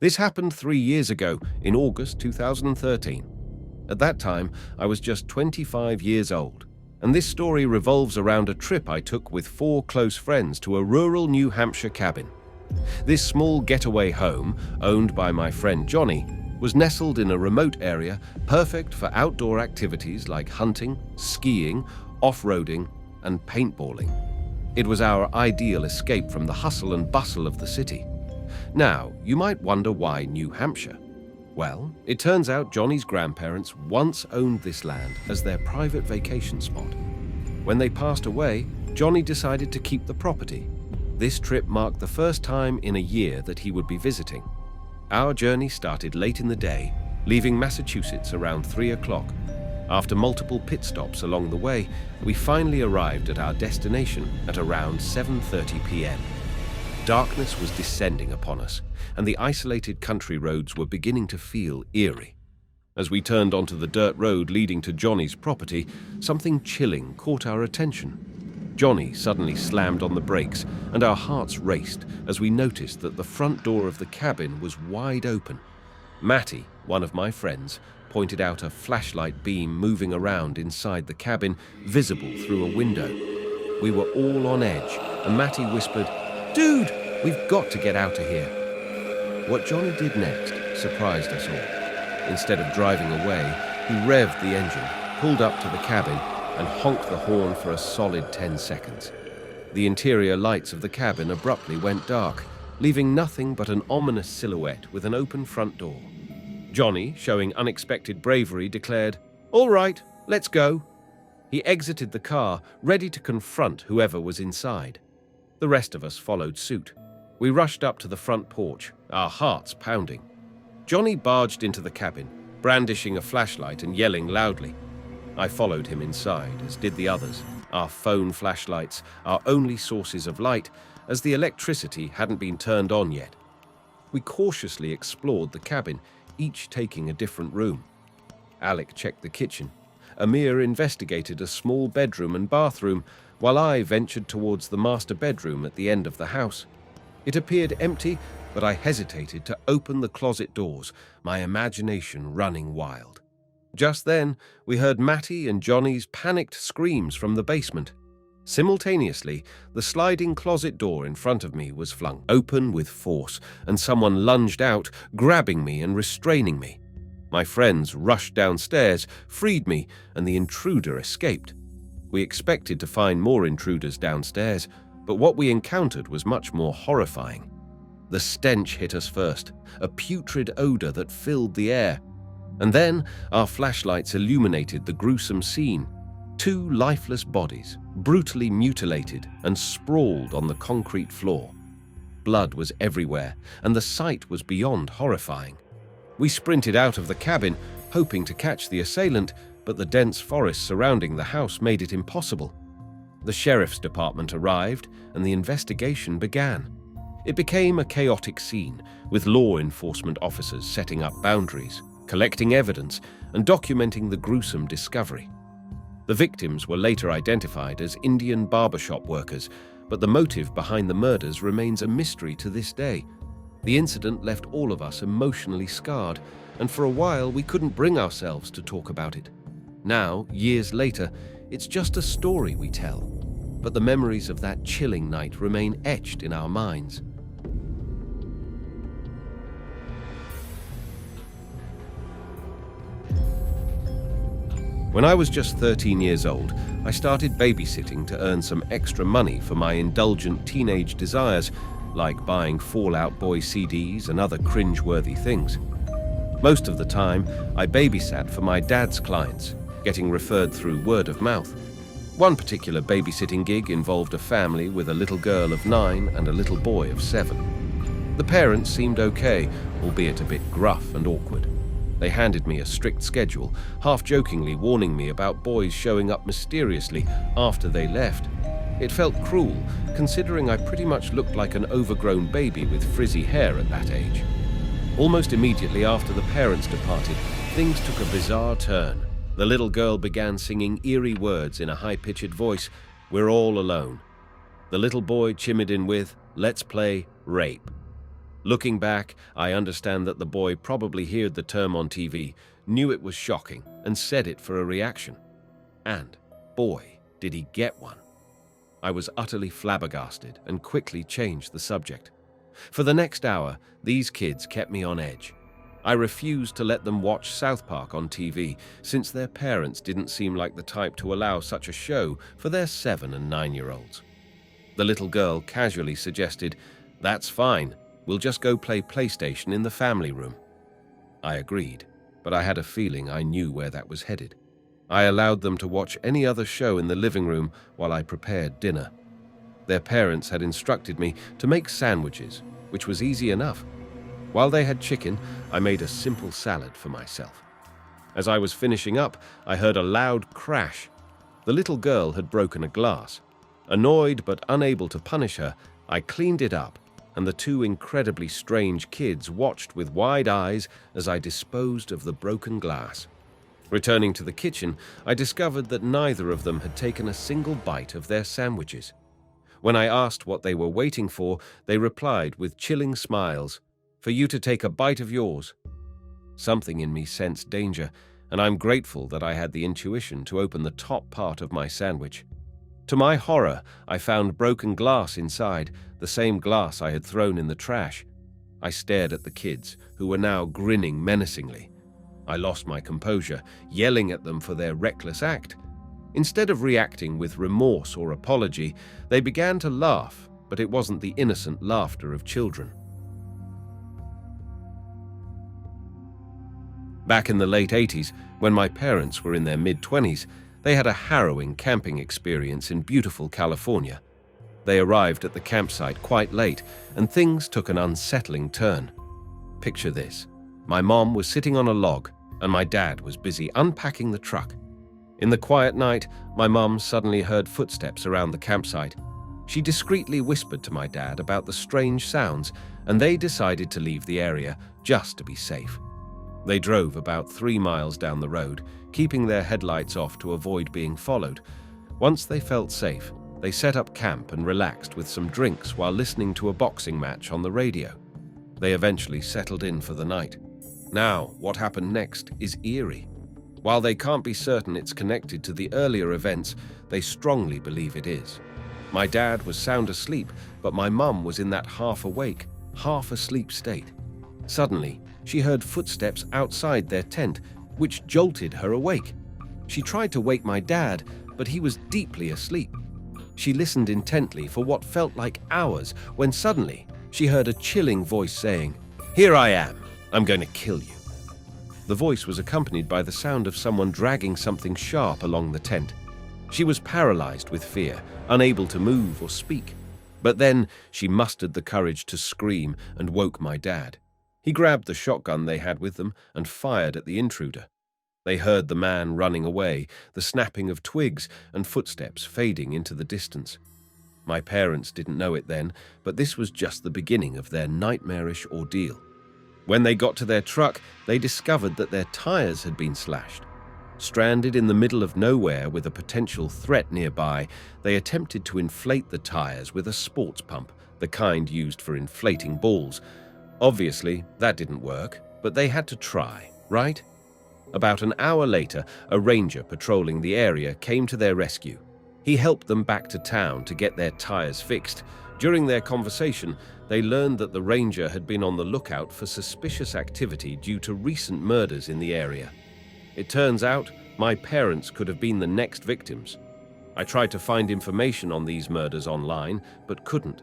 This happened 3 years ago, in August 2013. At that time, I was just 25 years old, and this story revolves around a trip I took with 4 close friends to a rural New Hampshire cabin. This small getaway home, owned by my friend Johnny, was nestled in a remote area perfect for outdoor activities like hunting, skiing, off-roading, and paintballing. It was our ideal escape from the hustle and bustle of the city. Now, you might wonder why New Hampshire? Well, it turns out Johnny's grandparents once owned this land as their private vacation spot. When they passed away, Johnny decided to keep the property. This trip marked the first time in a year that he would be visiting. Our journey started late in the day, leaving Massachusetts around 3 o'clock. After multiple pit stops along the way, we finally arrived at our destination at around 7:30 p.m. Darkness was descending upon us, and the isolated country roads were beginning to feel eerie. As we turned onto the dirt road leading to Johnny's property, something chilling caught our attention. Johnny suddenly slammed on the brakes, and our hearts raced as we noticed that the front door of the cabin was wide open. Matty, one of my friends, pointed out a flashlight beam moving around inside the cabin, visible through a window. We were all on edge, and Matty whispered, "Dude, we've got to get out of here." What Johnny did next surprised us all. Instead of driving away, he revved the engine, pulled up to the cabin, and honked the horn for a solid 10 seconds. The interior lights of the cabin abruptly went dark, leaving nothing but an ominous silhouette with an open front door. Johnny, showing unexpected bravery, declared, "All right, let's go." He exited the car, ready to confront whoever was inside. The rest of us followed suit. We rushed up to the front porch, our hearts pounding. Johnny barged into the cabin, brandishing a flashlight and yelling loudly. I followed him inside, as did the others, our phone flashlights, our only sources of light, as the electricity hadn't been turned on yet. We cautiously explored the cabin, each taking a different room. Alec checked the kitchen. Amir investigated a small bedroom and bathroom, while I ventured towards the master bedroom at the end of the house. It appeared empty, but I hesitated to open the closet doors, my imagination running wild. Just then, we heard Matty and Johnny's panicked screams from the basement. Simultaneously, the sliding closet door in front of me was flung open with force, and someone lunged out, grabbing me and restraining me. My friends rushed downstairs, freed me, and the intruder escaped. We expected to find more intruders downstairs, but what we encountered was much more horrifying. The stench hit us first, a putrid odor that filled the air. And then our flashlights illuminated the gruesome scene. 2 lifeless bodies, brutally mutilated and sprawled on the concrete floor. Blood was everywhere, and the sight was beyond horrifying. We sprinted out of the cabin, hoping to catch the assailant, but the dense forest surrounding the house made it impossible. The sheriff's department arrived, and the investigation began. It became a chaotic scene, with law enforcement officers setting up boundaries, collecting evidence, and documenting the gruesome discovery. The victims were later identified as Indian barbershop workers, but the motive behind the murders remains a mystery to this day. The incident left all of us emotionally scarred, and for a while we couldn't bring ourselves to talk about it. Now, years later, it's just a story we tell, but the memories of that chilling night remain etched in our minds. When I was just 13 years old, I started babysitting to earn some extra money for my indulgent teenage desires, like buying Fall Out Boy CDs and other cringe-worthy things. Most of the time, I babysat for my dad's clients, getting referred through word of mouth. One particular babysitting gig involved a family with a little girl of 9 and a little boy of 7. The parents seemed okay, albeit a bit gruff and awkward. They handed me a strict schedule, half-jokingly warning me about boys showing up mysteriously after they left. It felt cruel, considering I pretty much looked like an overgrown baby with frizzy hair at that age. Almost immediately after the parents departed, things took a bizarre turn. The little girl began singing eerie words in a high-pitched voice, "We're all alone." The little boy chimed in with, "Let's play rape." Looking back, I understand that the boy probably heard the term on TV, knew it was shocking, and said it for a reaction. And, boy, did he get one. I was utterly flabbergasted and quickly changed the subject. For the next hour, these kids kept me on edge. I refused to let them watch South Park on TV, since their parents didn't seem like the type to allow such a show for their 7- and 9-year-olds. The little girl casually suggested, "That's fine, we'll just go play PlayStation in the family room." I agreed, but I had a feeling I knew where that was headed. I allowed them to watch any other show in the living room while I prepared dinner. Their parents had instructed me to make sandwiches, which was easy enough. While they had chicken, I made a simple salad for myself. As I was finishing up, I heard a loud crash. The little girl had broken a glass. Annoyed but unable to punish her, I cleaned it up, and the two incredibly strange kids watched with wide eyes as I disposed of the broken glass. Returning to the kitchen, I discovered that neither of them had taken a single bite of their sandwiches. When I asked what they were waiting for, they replied with chilling smiles, "For you to take a bite of yours." Something in me sensed danger, and I'm grateful that I had the intuition to open the top part of my sandwich. To my horror, I found broken glass inside, the same glass I had thrown in the trash. I stared at the kids, who were now grinning menacingly. I lost my composure, yelling at them for their reckless act. Instead of reacting with remorse or apology, they began to laugh, but it wasn't the innocent laughter of children. Back in the late 80s, when my parents were in their mid-20s, they had a harrowing camping experience in beautiful California. They arrived at the campsite quite late, and things took an unsettling turn. Picture this. My mom was sitting on a log, and my dad was busy unpacking the truck. In the quiet night, my mom suddenly heard footsteps around the campsite. She discreetly whispered to my dad about the strange sounds, and they decided to leave the area just to be safe. They drove about 3 miles down the road, keeping their headlights off to avoid being followed. Once they felt safe, they set up camp and relaxed with some drinks while listening to a boxing match on the radio. They eventually settled in for the night. Now, what happened next is eerie. While they can't be certain it's connected to the earlier events, they strongly believe it is. My dad was sound asleep, but my mum was in that half-awake, half-asleep state. Suddenly, she heard footsteps outside their tent, which jolted her awake. She tried to wake my dad, but he was deeply asleep. She listened intently for what felt like hours, when suddenly she heard a chilling voice saying, "Here I am. I'm going to kill you." The voice was accompanied by the sound of someone dragging something sharp along the tent. She was paralyzed with fear, unable to move or speak. But then she mustered the courage to scream and woke my dad. He grabbed the shotgun they had with them and fired at the intruder. They heard the man running away, the snapping of twigs and footsteps fading into the distance. My parents didn't know it then, but this was just the beginning of their nightmarish ordeal. When they got to their truck, they discovered that their tires had been slashed. Stranded in the middle of nowhere with a potential threat nearby, they attempted to inflate the tires with a sports pump, the kind used for inflating balls. Obviously, that didn't work, but they had to try, right? About an hour later, a ranger patrolling the area came to their rescue. He helped them back to town to get their tires fixed. During their conversation, they learned that the ranger had been on the lookout for suspicious activity due to recent murders in the area. It turns out, my parents could have been the next victims. I tried to find information on these murders online, but couldn't.